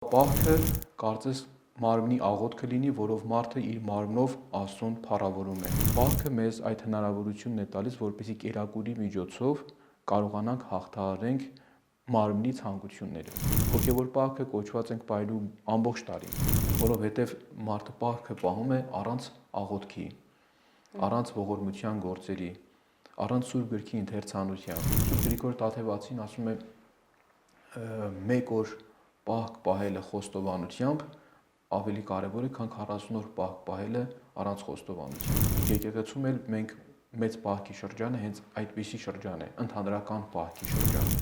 Պահքը կարծես մարմնի աղոթքը լինի, որով մարդը իր մարմնով Աստծուն փառավորում է։ Պահքը մեզ այդ հնարավորությունն է տալիս, որպեսզի կերակուրի միջոցով կարողանանք հաղթահարենք մարմնի ցանկությունները։ Հոգևոր պահքը կոչված ենք պահելու ամբողջ տարի, որովհետև մարդը պահքը պահում է առանց աղոթքի, առանց ողորմության գործերի, առանց Սուրբ Գրքի ընթերցանության։ Սուրբ Գրիգոր Տաթևացին ասում է, մեկ օր պահք պահելը խոստովանությամբ ավելի կարևոր է, քան 40 օր պահք պահելը առանց խոստովանության։ Եկեղեցում էլ մենք մեծ պահքի շրջանը հենց այդպիսի շրջան է, ընդհանրական պահքի շրջան։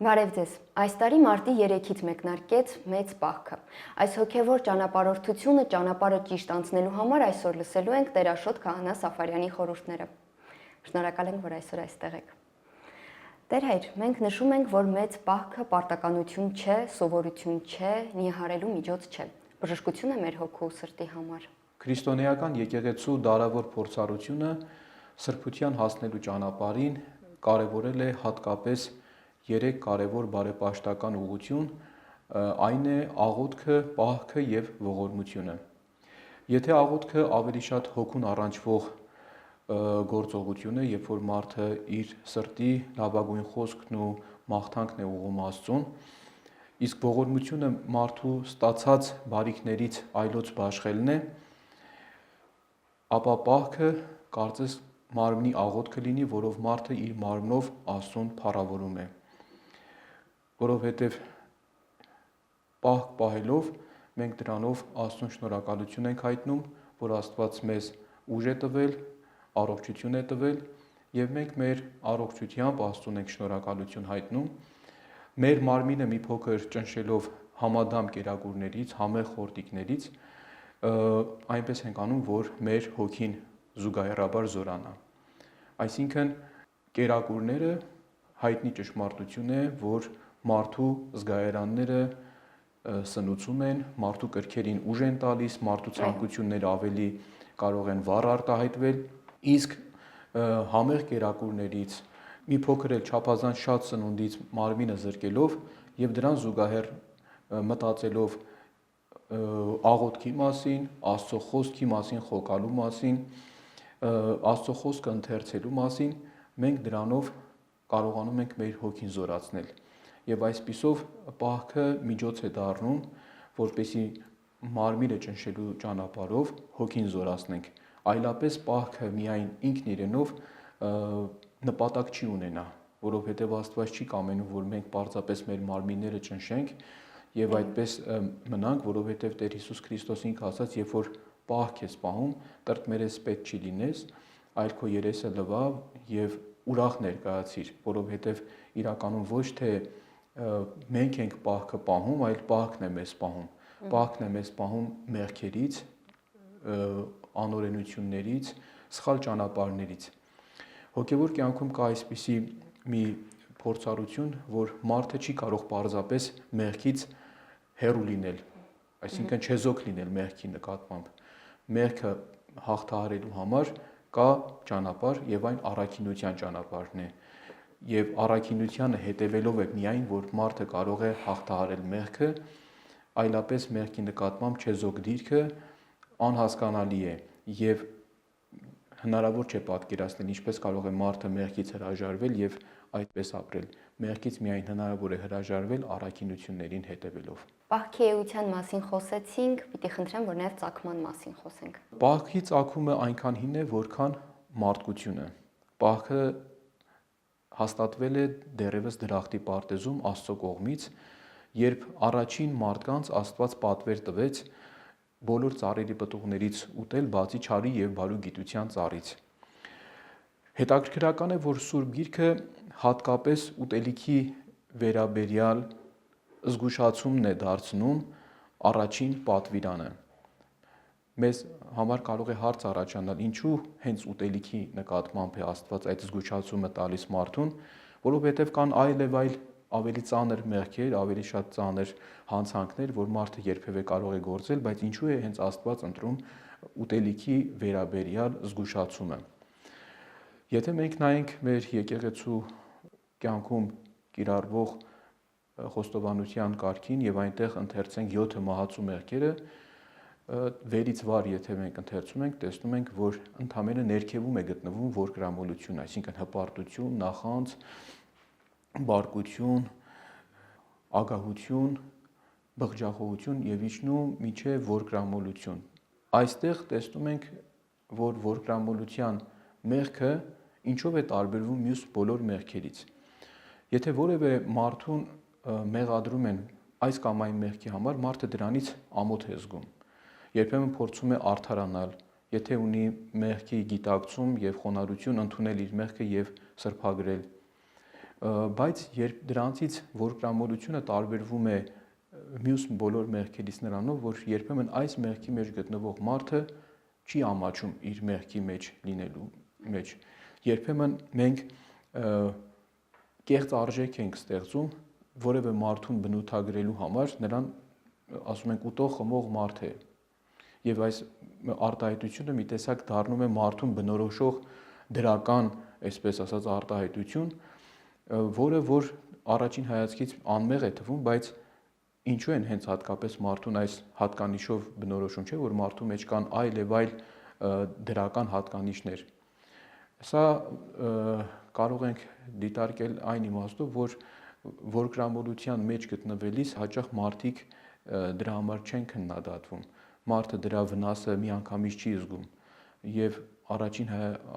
Բարև ձեզ։ Այս տարի մարտի 3-ից մեկնարկեց մեծ պահքը։ Այս հոգևոր ճանապարհորդությունը ճանապարհը ճիշտ անցնելու համար այսօր լսելու ենք Տեր-Աշոտ Քահանա Սաֆարյանի խորհուրդները։ Շնորհակալ ենք, որ այսօր այստեղ եք։ Տեր հայր, մենք նշում ենք, որ մեծ պահքը պարտականություն չէ, սովորություն չէ, նիհարելու միջոց չէ։ Բժշկություն է մեր հոգու ու սրտի համար։ Քրիստոնեական եկեղեցու դարավոր փորձառությունը սրբության հասնելու ճանապարհին կարևորել է հատկապես 3 կարևոր բարեպաշտական ուղղություն, այն է աղոթքը, պահքը եւ ողորմությունը։ Եթե աղոթքը ավելի շատ հոգուն առնչվող գործողություն է, երբ որ մարդը իր սրտի լավագույն խոսքն ու մաղթանքն է ուղղում Աստծուն, իսկ ողորմությունը մարդու ստացած բարիքներից այլոց բաշխելն է, ապա պահքը կարծես մարմնի աղոթքը լինի, որով մարդը իր մարմնով Աստծուն փառավորում է։ Որովհետև պահք պահելով մենք դրանով Աստծուն շնորհակալություն ենք հայտնում, որ Աստված մեզ ուժ է տվել, առողջություն է տվել եւ մենք մեր առողջությամբ Աստծուն ենք շնորհակալություն հայտնում։ Մեր մարմինը մի փոքր ճնշելով համադամ կերակուրներից, համեղ խորտիկներից, այնպես ենք անում, որ մեր հոգին զուգահեռաբար զորանա։ Այսինքն կերակուրները հայտնի ճշմարտություն է, որ մարդու զգայարանները սնուցում են, մարդու կրքերին ուժ են տալիս, մարդու ցանկությունները ավելի կարող են վառ արտահայտվել, իսկ համեղ կերակուրներից մի փոքր էլ չափազանց շատ սնունդից մարմինը զրկելով եւ դրան զուգահեռ մտածելով աղոթքի մասին, Աստծո խոսքի մասին խոկալու մասին, Աստծո խոսքը ընթերցելու մասին, մենք դրանով կարողանում ենք մեր հոգին զորացնել։ Եվ այսպիսով պահքը միջոց է դառնում, որպեսզի մարմինը ճնշելու ճանապարհով հոգին զորացնենք։ Այլապես պահքը միայն ինքն իրենով նպատակ չի ունենա, որովհետև Աստված չի կամենում, որ մենք պարզապես մեր մարմինները ճնշենք եւ այդպես մնանք, որովհետև Տեր Հիսուս Քրիստոսն ինքը ասաց, երբ որ պահք ես պահում, տրտմերես պետք չի լինես, այլ քո երեսը լվա եւ ուրախ ներկայացիր, որովհետև իրականում ոչ թե մենք ենք պահքը պահում, այլ պահքն է մեզ պահում։ Պահքն է մեզ պահում մեղքերից, անօրենություններից, սխալ ճանապարհներից։ Հոգևոր կյանքում կա այսպիսի մի փորձառություն, որ մարդը չի կարող պարզապես մեղքից հեռու լինել, այսինքն չեզոք լինել մեղքի նկատմամբ։ Մեղքը հաղթահարելու համար կա ճանապարհ եւ այն առաքինության ճանապարհն է։ Եվ առաքինությանը հետևելով է միայն, որ մարդը կարող է հաղթահարել մեղքը, այլապես մեղքի նկատմամբ չեզոք դիրքը անհասկանալի է եւ հնարավոր չէ պատկերացնել ինչպես կարող է մարդը մեղքից հրաժարվել եւ այդպես ապրել։ Մեղքից միայն հնարավոր է հրաժարվել առաքինություններին հետևելով։ Պահքի էության մասին խոսեցինք, պիտի խնդրեմ, որ նաև ծագման մասին խոսենք։ Պահքի ծագումը այնքան հին է, որքան մարդկությունը։ Պահքը հաստատվել է դեռևս դրախտի պարտեզում Աստծո կողմից, երբ առաջին մարդկանց Աստված պատվեր տվեց բոլոր ծառերի պտուղներից ուտել, բացի չարի եւ բարու գիտության ծառից։ Հետաքրքրական է, որ Սուրբ Գիրքը հատկապես ուտելիքի վերաբերյալ զգուշացումն է դարձնում առաջին պատվիրանը։ Մեզ համար կարող է հարց առաջանալ, ինչու հենց ուտելիքի նկատմամբ է Աստված այդ զգուշացումը տալիս մարդուն, որովհետև կան այլ եւ այլ ավելի ծանր մեղքեր, ավելի շատ ծանր հանցանքներ, որ մարդը երբևէ կարող է գործել, բայց ինչու է հենց Աստված ընտրում ուտելիքի վերաբերյալ զգուշացումը։ Եթե մենք նայենք մեր եկեղեցու կյանքում կիրառվող խոստովանության կարգին եւ այնտեղ ընթերցենք 7 մահացու մեղքերը, վերից վար եթե մենք ընթերցում ենք, տեսնում ենք, որ ընդհանրապես ներքևում է գտնվում ворկրամոլություն, այսինքն հպարտություն, նախանձ, բարկություն, ագահություն, բղջախոհություն եւ իջնում միջև ворկրամոլություն։ Այստեղ տեսնում ենք, որ ворկրամոլության մեղքը ինչով է տարբերվում մյուս բոլոր մեղքերից։ Եթե որևէ մարդուն մեղադրում են այս կամ այն մեղքի համար, մարդը դրանից ամոթ է զգում։ Երբեմն փորձում է արդարանալ, եթե ունի մեղքի գիտակցում եւ խոնարհություն, ընդունել իր մեղքը եւ սրբագրել։ Բայց երբ դրանցից ворկրամոլությունը տարբերվում է մյուս բոլոր մեղքերից նրանով, որ երբեմն այս մեղքի մեջ գտնվող մարդը չի ամաչում իր մեղքի մեջ լինելու մեջ։ Երբեմն մենք կեղծ արժեք ենք ստեղծում որևէ մարդուն բնութագրելու համար, նրան ասում ենք ուտող խմող մարդ է։ Եվ այս արտահայտությունը մի տեսակ դառնում է մարդուն բնորոշող դրական, այսպես ասած, արտահայտություն, որը որ առաջին հայացքից անմեղ է թվում, բայց ինչու են հենց հատկապես մարդուն այս հատկանիշով բնորոշում, չէ՞ որ մարդու մեջ կան այլ եւ այլ դրական հատկանիշներ։ Սա կարող ենք դիտարկել այն իմաստով, որ ворկրամոլության մեջ գտնվելիս հաճախ մարդիկ դրա համար չեն քննադատվում։ Մարդը դրա վնասը միանգամից չի զգում եւ առաջին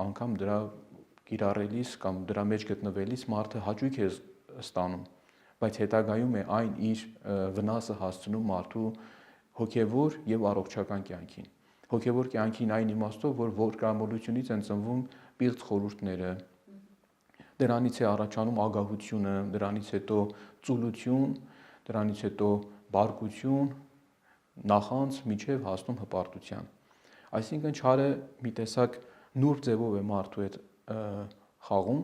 անգամ դրա կիրառելիս կամ դրա մեջ գտնվելիս մարդը հաճույք է ստանում, բայց հետագայում է այն իր վնասը հասցնում մարդու հոգեվոր եւ առողջական կյանքին։ Հոգեվոր կյանքին այն իմաստով, որ ворկրամոլությունից են ծնվում պիղծ խորհուրդները, դրանից է առաջանում ագահությունը, դրանից հետո ծուլություն, դրանից հետո բարկություն, նախանձ միջև հասնում հպարտության։ Այսինքն չարը մի տեսակ նուրբ ձևով է մարդու հետ խաղում,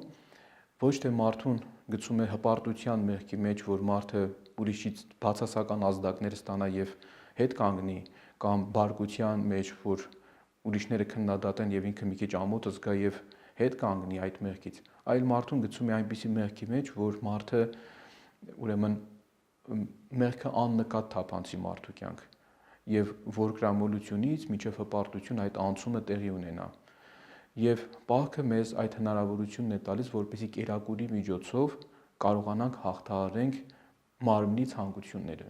ոչ թե մարդուն գցում է հպարտության մեղքի մեջ, որ մարդը ուրիշից բացասական ազդակներ ստանա եւ հետ կանգնի, կամ բարկության մեջ, որ ուրիշները քննադատեն եւ ինքը մի քիչ ամոթ զգա եւ հետ կանգնի այդ մեղքից, այլ մարդուն գցում է այնպիսի մեղքի մեջ, որ մարդը ուրեմն մեղքը աննկատ թափանցի մարդու կյանք եւ ворկրամոլությունից մինչեւ հպարտություն այդ անցումը տեղի ունենա։ Եվ Պահքը մեզ այդ հնարավորությունն է տալիս, որպեսզի կերակուրի միջոցով կարողանանք հաղթահարենք մարմնի ցանկությունները։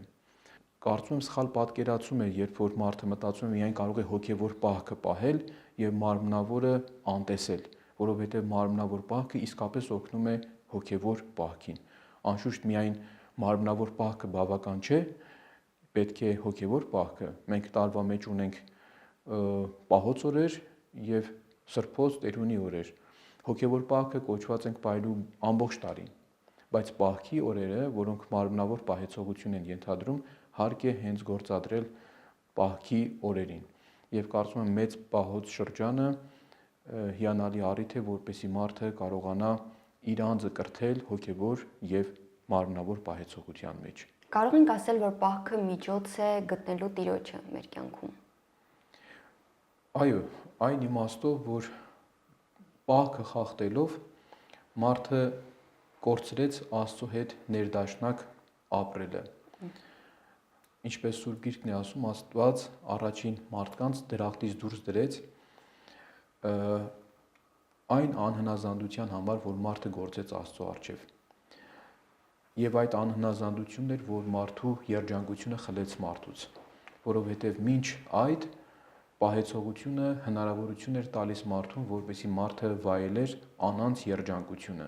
Կարծում եմ սխալ պատկերացում է, երբ որ մարդը մտածում է միայն կարող է հոգեվոր պահքը պահել եւ մարմնավորը անտեսել, որովհետեւ մարմնավոր պահքը իսկապես օգնում է հոգեվոր պահքին։ Անշուշտ միայն մարմնավոր պահքը բավական չէ, պետք է հոգեվոր պահքը։ Մենք տարվա մեջ ունենք պահոց օրեր եւ սրբոց տերունի օրեր։ Հոգեվոր պահքը կոչված ենք պահելու ամբողջ տարին, բայց պահքի օրերը, որոնք մարմնավոր պահեցողություն են ենթադրում, հարկ է հենց գործադրել պահքի օրերին։ Եվ կարծում եմ մեծ պահոց շրջանը հիանալի առիթ է, որպեսզի մարդը կարողանա իր անձը կրթել հոգեվոր եւ մարմնավոր պահեցողության մեջ։ Կարող ենք ասել, որ պահքը միջոց է գտնելու Տիրոջը մեր կյանքում։ Այո, այն իմաստով, որ պահքը խախտելով մարդը կորցրեց Աստծո հետ ներդաշնակ ապրելը։ Ինչպես Սուրբ Գիրքն է ասում, Աստված առաջին մարդկանց դրախտից դուրս դրեց այն անհնազանդության համար, որ մարդը գործեց Աստծո առջև։ Եվ այդ անհնազանդությունն էր, որ մարդու երջանկությունը խլեց մարդուց, որովհետև մինչ այդ պահեցողությունը հնարավորություն էր տալիս մարդուն, որպեսզի մարդը վայելեր անանց երջանկությունը։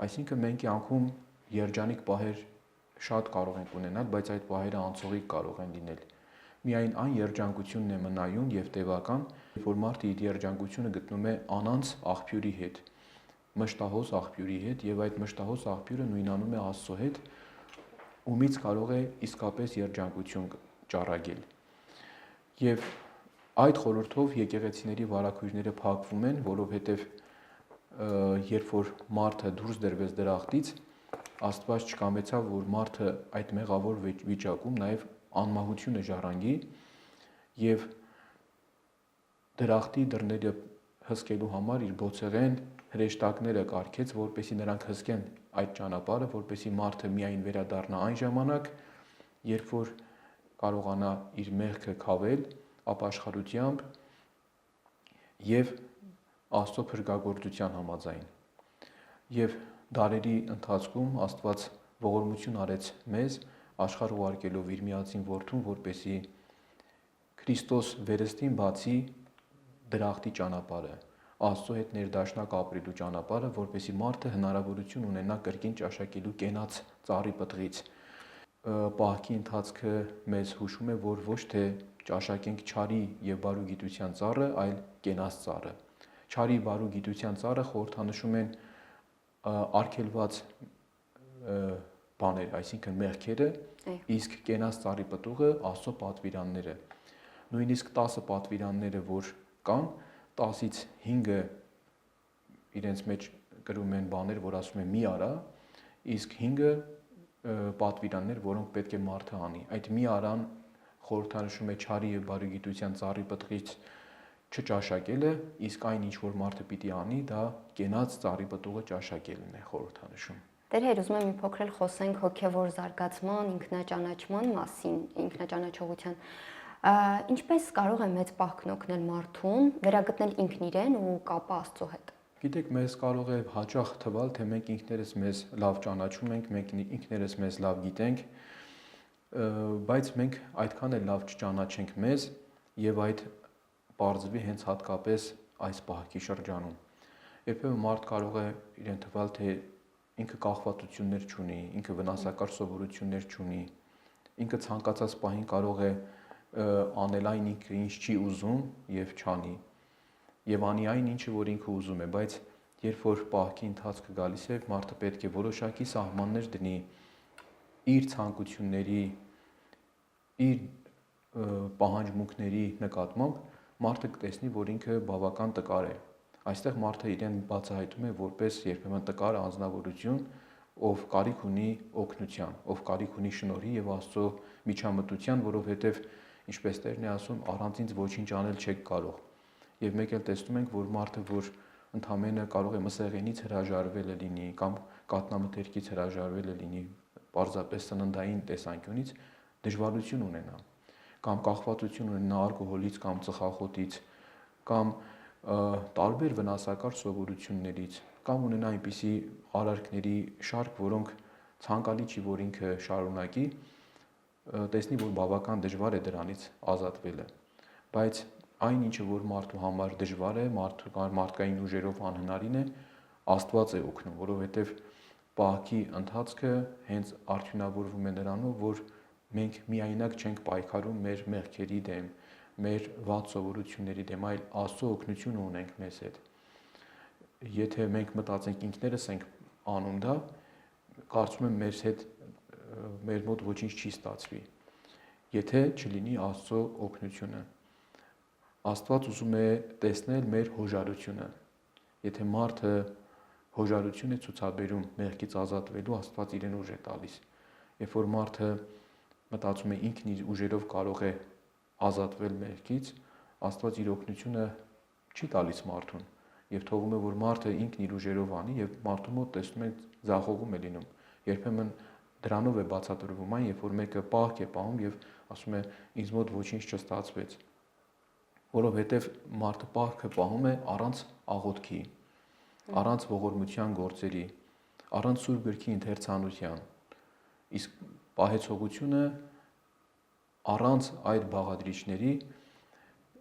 Այսինքն մենք կյանքում երջանիկ պահեր շատ կարող ենք ունենալ, բայց այդ պահերը անցողիկ կարող են լինել։ Միայն այն երջանկությունն է մնայուն եւ տևական, որ մարդը իր երջանկությունը գտնում է անանց աղբյուրի հետ, մշտահոս աղբյուրի հետ, եւ այդ մշտահոս աղբյուրը նույնանում է Աստծո հետ, ումից կարող է իսկապես երջանկություն ճառագել։ Եվ այդ խորհրդով եկեղեցիների վարակույրները փակվում են, որովհետև երբ որ մարդը դուրս դրվեց դրախտից, Աստված չկամեցավ, որ մարդը այդ մեղավոր վիճակում նաև անմահությունը ժառանգի եւ դրախտի դռները հսկելու համար իր բոցեղեն հրեշտակները կարգեց, որպեսզի նրանք հսկեն այդ ճանապարհը, որպեսզի մարդը միայն վերադառնա այն ժամանակ, երբ որ կարողանա իր մեղքը քավել ապաշխարությամբ եւ Աստծո փրկagorցության համաձայն։ Եվ դարերի ընթացքում Աստված ողորմություն արեց մեզ աշխարհ ուղարկելով իր միածին որդուն, որպեսզի Քրիստոս վերստին բացի դրախտի ճանապարհը, Աստծո հետ ներդաշնակ ապրելու ճանապարհը, որպեսզի մարդը հնարավորություն ունենա կրկին ճաշակելու կենաց ծառի պտղից։ Պահքի ընթացքը մեզ հուշում է, որ ոչ թե ճաշակենք չարի եւ բարու գիտության ծառը, այլ կենաց ծառը։ Չարի բարու գիտության ծառը խորհրդանշում են արգելված բաներ, այսինքն մեղքերը, իսկ կենաց ծառի պտուղը Աստծո պատվիրանները։ Նույնիսկ 10 պատվիրանները, որ կան, 10-ից 5-ը իրենց մեջ կրում են բաներ, որ ասում են մի արա, իսկ 5-ը պատվիրաններ, որոնք պետք է մարդը անի։ Այդ մի արան խորհրդանշում է չարի եւ բարի գիտության ծառի պտղից չճաշակելը, իսկ այն ինչ որ մարդը պիտի անի, դա կենաց ծառի պտուղը ճաշակելն է խորհրդանշում։ Տեր ուզում եմ մի փոքր էլ խոսենք հոգևոր զարգացման, ինքնաճանաչման մասին, ինքնաճանաչողության։ Ինչպես կարող է մեծ պահքն օգնել մարդուն վերագտնել ինքն իրեն ու կապը Աստծո հետ։ Գիտեք, մեզ կարող է հաճախ թվալ, թե մենք ինքներս մեզ լավ ճանաչում ենք, մենք ինքներս մեզ լավ գիտենք, բայց մենք այդքան էլ լավ չճանաչենք մեզ եւ այդ բարձվի հենց հատկապես այս պահքի շրջանում։ Երբեմն մարդ կարող է իրեն թվալ, թե ինքը կախվածություններ չունի, ինքը վնասակար սովորություններ չունի, ինքը ցանկացած պահին կարող է անել այն ինքը ինչ չի ուզում եւ չանի, եւ անի այն ինչը որ ինքը ուզում է, բայց երբ որ պահքի ընթացքը գալիս է, մարդը պետք է որոշակի սահմաններ դնի իր ցանկությունների, իր պահանջմունքների նկատմամբ, մարդը կտեսնի, որ ինքը բավական տկար է։ Այստեղ մարդը իրեն բացահայտում է որպես երբեմն տկար անձնավորություն, ով կարիք ունի օգնության, ով կարիք ունի շնորհի եւ Աստծո միջամտության, որովհետեւ ինչպես Տերն է ասում, առանց ինձ ոչինչ անել չեք կարող։ Եվ մեկ էլ տեսնում ենք, որ մարդը, որ ընդամենը կարող է մսեղենից հրաժարվել է լինի կամ կատնամթերքից հրաժարվել է լինի, պարզապես սննդային տեսանկյունից դժվարություն ունենա, կամ կախվածություն ունենա ալկոհոլից կամ ծխախոտից, կամ տարբեր վնասակար սովորություններից, կամ ունենա այնպիսի արարքների շարք, որոնք ցանկալի չի, որ ինքը շարունակի, տեսնի, որ բավական դժվար է դրանից ազատվելը։ Բայց այն ինչը որ մարդու համար դժվար է, մարդկային ուժերով անհնարին է, Աստված է օգնում, որովհետև պահքի ընթացքը հենց արդյունավորվում է նրանով, որ մենք միայնակ չենք պայքարում մեր մեղքերի դեմ, մեր վատ սովորությունների դեմ, այլ Աստծո օգնությունը ունենք մեզ հետ։ Եթե մենք մտածենք ինքներս ենք անում դա, կարծում եմ մեր մոտ ոչինչ չի ստացվի, եթե չլինի Աստծո օգնությունը։ Աստված ուզում է տեսնել մեր հոժարությունը։ Եթե մարդը հոժարություն է ցուցաբերում մեղքից ազատվելու, Աստված իրեն ուժ է տալիս։ Երբ որ մարդը մտածում է ինքն իր ուժերով կարող է ազատվել մեղքից, Աստված իր օգնությունը չի տալիս մարդուն եւ թողում է, որ մարդը ինքն իր ուժերով անի եւ մարդու մոտ տեսնում ենք ձախողում է լինում։ Երբեմն դրանով է բացատրվում այն, երբ որ մեկը պահք է պահում եւ ասում է ինձ մոտ ոչինչ չստացվեց, որովհետեւ մարդը պահքը պահում է առանց աղոթքի, առանց ողորմության գործերի, առանց Սուրբ Գրքի ընթերցանության, իսկ պահեցողությունը առանց այդ բաղադրիչների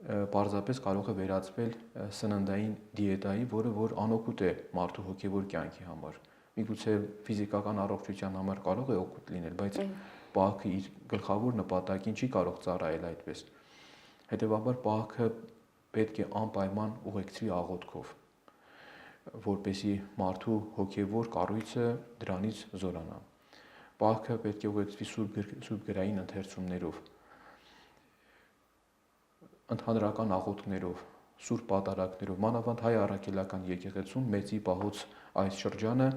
պարզապես կարող է վերածվել սննդային դիետայի, որը որ անօգուտ է մարդու հոգևոր կյանքի համար։ Միգուցե ֆիզիկական առողջության համար կարող է օգուտ լինել, բայց պահքը իր գլխավոր նպատակին չի կարող ծառայել այդպես։ Հետևաբար պահքը պետք է անպայման ուղեկցվի աղոթքով, որպեսզի մարդու հոգևոր կառույցը դրանից զորանա։ Պահքը պետք է ուղեկցվի Սուրբ գրային ընթերցումներով, ընդհանրական աղոթքներով, սուրբ պատարագներով, մանավանդ հայ առաքելական եկեղեցում մեծի պահոց այս շրջանը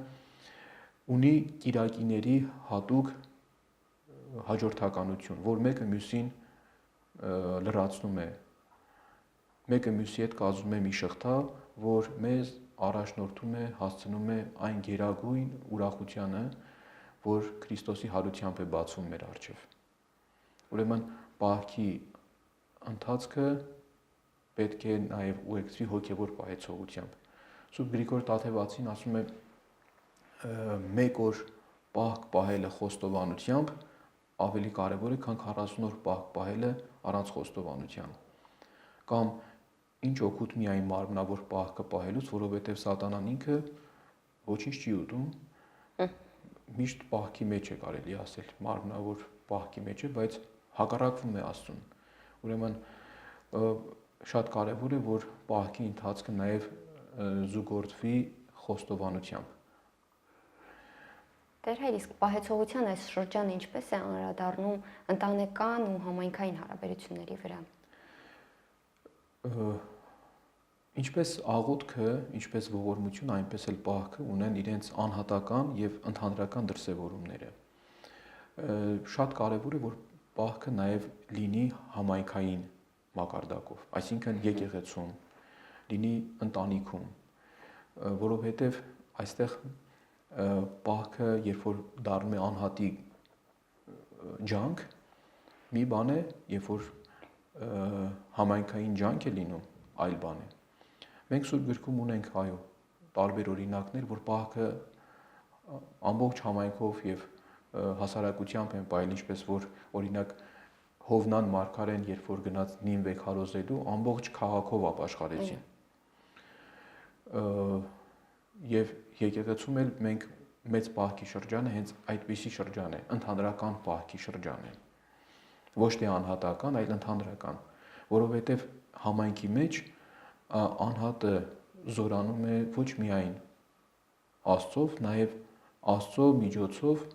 ունի կիրակիների հատուկ հաջորդականություն, որ մեկը մյուսին լրացնում է, մեկը մյուսի հետ կազմում է մի շղթա, որ մեզ առաջնորդում է, հասցնում է այն գերագույն ուրախությանը, որ Քրիստոսի հարությամբ է բացվում մեր առջև։ Ուրեմն պահքի ընթացքը պետք է նաև ուղեկցվի հոգևոր պահեցողությամբ։ Սուրբ Գրիգոր Տաթևացին ասում է, մեկ օր պահք պահելը խոստովանությամբ ավելի կարևոր է, քան 40 օր պահք պահելը առանց խոստովանության։ Կամ ինչ օգուտ միայն մարմնավոր պահքը պահելուց, որովհետև սատանան ինքը ոչինչ չի ուտում, միշտ պահքի մեջ է կարելի ասել, մարմնավոր պահքի մեջ է, բայց հակառակվում է Աստծուն։ Ուրեմն շատ կարևոր է, որ պահքի ընթացքը նաև զուգորդվի խոստովանությամբ։ Տեր հայր, իսկ պահեցողության այս շրջանը ինչպես է անդրադառնում ընտանեկան ու համայնքային հարաբերությունների վրա։ Ինչպես աղոթքը, ինչպես ողորմությունը, այնպես էլ պահքը ունեն իրենց անհատական եւ ընդհանրական դրսևորումները։ Շատ կարևոր է, որ պահքը նաև լինի համայնքային մակարդակով, այսինքն եկեղեցում, լինի ընտանիքում, որովհետև այստեղ պահքը, երբ որ դառնում է անհատի ջանք, մի բան է, երբ որ համայնքային ջանք է լինում, այլ բան է։ Մենք Սուրբ Գրքում ունենք, այո, տարբեր օրինակներ, որ պահքը ամբողջ համայնքով եւ հասարակությամբ են պահել, ինչպես որ օրինակ Հովնան մարգարեն, երբ որ գնաց Նինվե քարոզելու, ամբողջ քաղաքով ապաշխարեցին։ Եվ եկեղեցում էլ մենք մեծ պահքի շրջանը հենց այդպիսի շրջան է, ընդհանրական պահքի շրջան է։ Ոչ թե անհատական, այլ ընդհանրական, որովհետև համայնքի մեջ անհատը զորանում է ոչ միայն Աստծով, նաև Աստծո միջոցով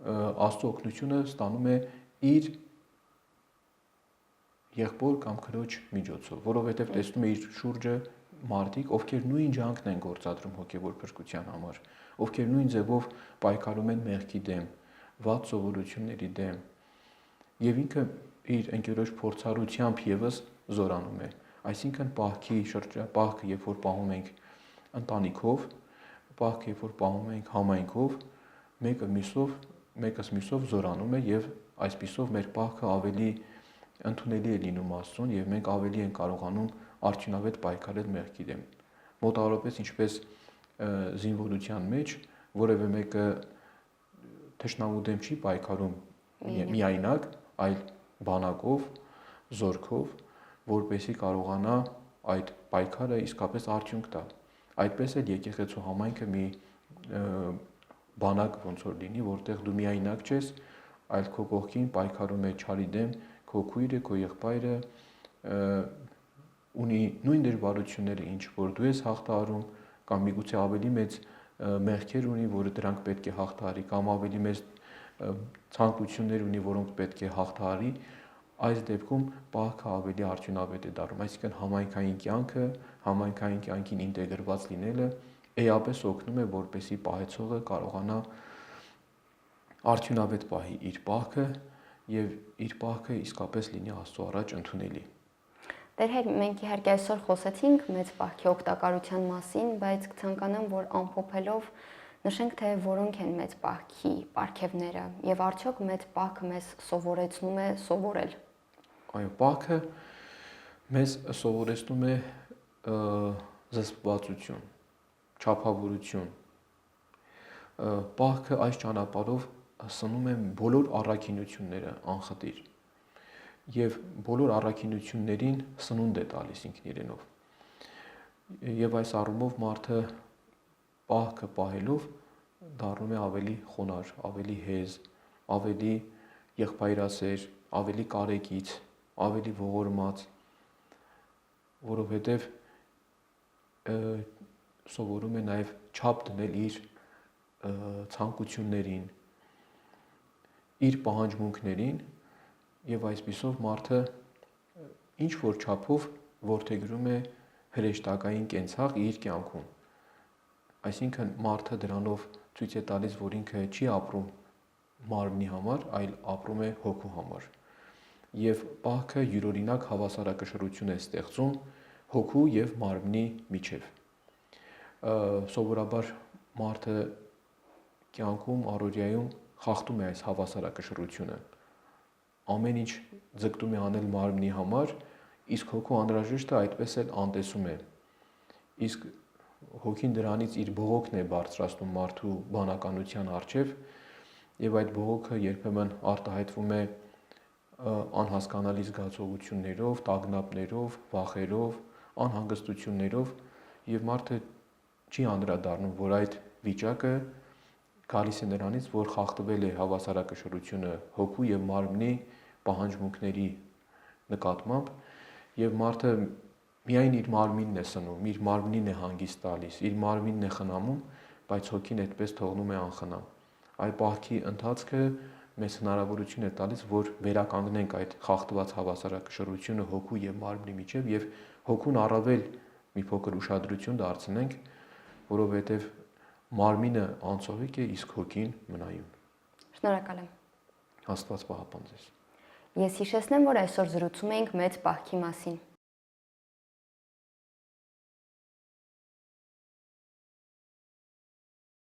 Աստծո օգնությունը ստանում է իր եղբոր կամ քրոջ միջոցով, որովհետև տեսնում է իր շուրջը մարդիկ, ովքեր նույն ջանքն են գործադրում հոգևոր փրկության համար, ովքեր նույն ձևով պայքարում են մեղքի դեմ, վատ սովորությունների դեմ, եւ ինքը իր ընկերոջ փորձառությամբ եւս զորանում է։ Այսինքն պահքի պահքը, երբ որ պահում ենք ընտանիքով, պահքը, երբ որ պահում ենք համայնքով, մեկս մյուսով զորանում է եւ այսպիսով մեր պահքը ավելի ընդունելի է լինում Աստծուն եւ մենք ավելի ենք կարողանում արդյունավետ պայքարել մեղքի դեմ։ Մոտավորապես ինչպես զինվորության մեջ որևէ մեկը թշնամու դեմ չի պայքարում միայնակ, այլ բանակով, զորքով, որպեսզի կարողանա այդ պայքարը իսկապես արդյունք տա։ Այդպես էլ եկեղեցու համայնքը մի բանակ ոնց որ լինի, որտեղ դու միայնակ չես, այլ քո կողքին պայքարում է չարի դեմ քո քույրը, քո եղբայրը, ունի նույն դժվարությունները, ինչ որ դու ես հաղթահարում, կամ միգուցե ավելի մեծ մեղքեր ունի, որը դրանք պետք է հաղթահարի, կամ ավելի մեծ ցանկություններ ունի, որոնք պետք է հաղթահարի, այս դեպքում պահքը ավելի արդյունավետ է դառնում, այսինքն համայնքային կյանքին ինտեգրված լինելը էապես օգնում է, որպեսզի պահեցողը կարողանա արդյունավետ պահի իր պահքը եւ իր պահքը իսկապես լինի Աստծո առաջ ընդունելի։ Տեր հայր, մենք իհարկե այսօր խոսեցինք մեծ պահքի օգտակարության մասին, բայց կցանկանամ, որ ամփոփելով նշենք, թե որոնք են մեծ պահքի պարգևները եւ արդյոք մեծ պահքը մեզ սովորեցնում է սովորել։ Այո, պահքը մեզ սովորեցնում է զսպվածություն, չափավորություն։ Պահքը այս ճանապարհով սնում է բոլոր առաքինությունները անխտիր եւ բոլոր առաքինություններին սնունդ է տալիս ինքն իրենով։ Եվ այս առումով մարդը պահքը պահելով դառնում է ավելի խոնարհ, ավելի հեզ, ավելի եղբայրասեր, ավելի կարեկից, ավելի ողորմած, որովհետև սովորում է նաև չափ դնել իր ցանկություններին, իր պահանջմունքներին եւ այսպիսով մարդը ինչ որ չափով որդեգրում է հրեշտակային կենցաղ իր կյանքում։ Այսինքն մարդը դրանով ցույց է տալիս, որ ինքը չի ապրում մարմնի համար, այլ ապրում է հոգու համար։ Եվ պահքը յուրօրինակ հավասարակշռություն է ստեղծում հոգու եւ մարմնի միջև։ Սովորաբար մարդը կյանքում, առօրյայում խախտում է այս հավասարակշռությունը։ Ամեն ինչ ձգտում է անել մարմնի համար, իսկ հոգու անհրաժեշտը այդպես էլ անտեսում է։ Իսկ հոգին դրանից իր բողոքն է բարձրացնում մարդու բանականության առջև, եւ այդ բողոքը երբեմն արտահայտվում է անհասկանալի զգացողություններով, տագնապներով, վախերով, անհանգստություններով, եւ մարդը չի անդրադառնում, որ այդ վիճակը գալիս է նրանից, որ խախտվել է հավասարակշռությունը հոգու եւ մարմնի պահանջմունքների նկատմամբ, եւ մարդը միայն իր մարմինն է սնում, իր մարմնին է հանգիստ տալիս, իր մարմինն է խնամում, բայց հոգին այդպես թողնում է անխնամ։ Այդ պահքի ընթացքը մեզ հնարավորություն է տալիս, որ վերականգնենք այդ խախտված հավասարակշռությունը հոգու եւ մարմնի միջեւ եւ հոգուն առավել մի փոքր ուշադրություն դարձնենք, որովհետեւ մարմինը անցողիկ է, իսկ հոգին մնայուն։ Շնորհակալ եմ։ Աստված պահապան ձեզ։ Ես հիշեցնեմ, որ այսօր զրուցում էինք մեծ պահքի մասին։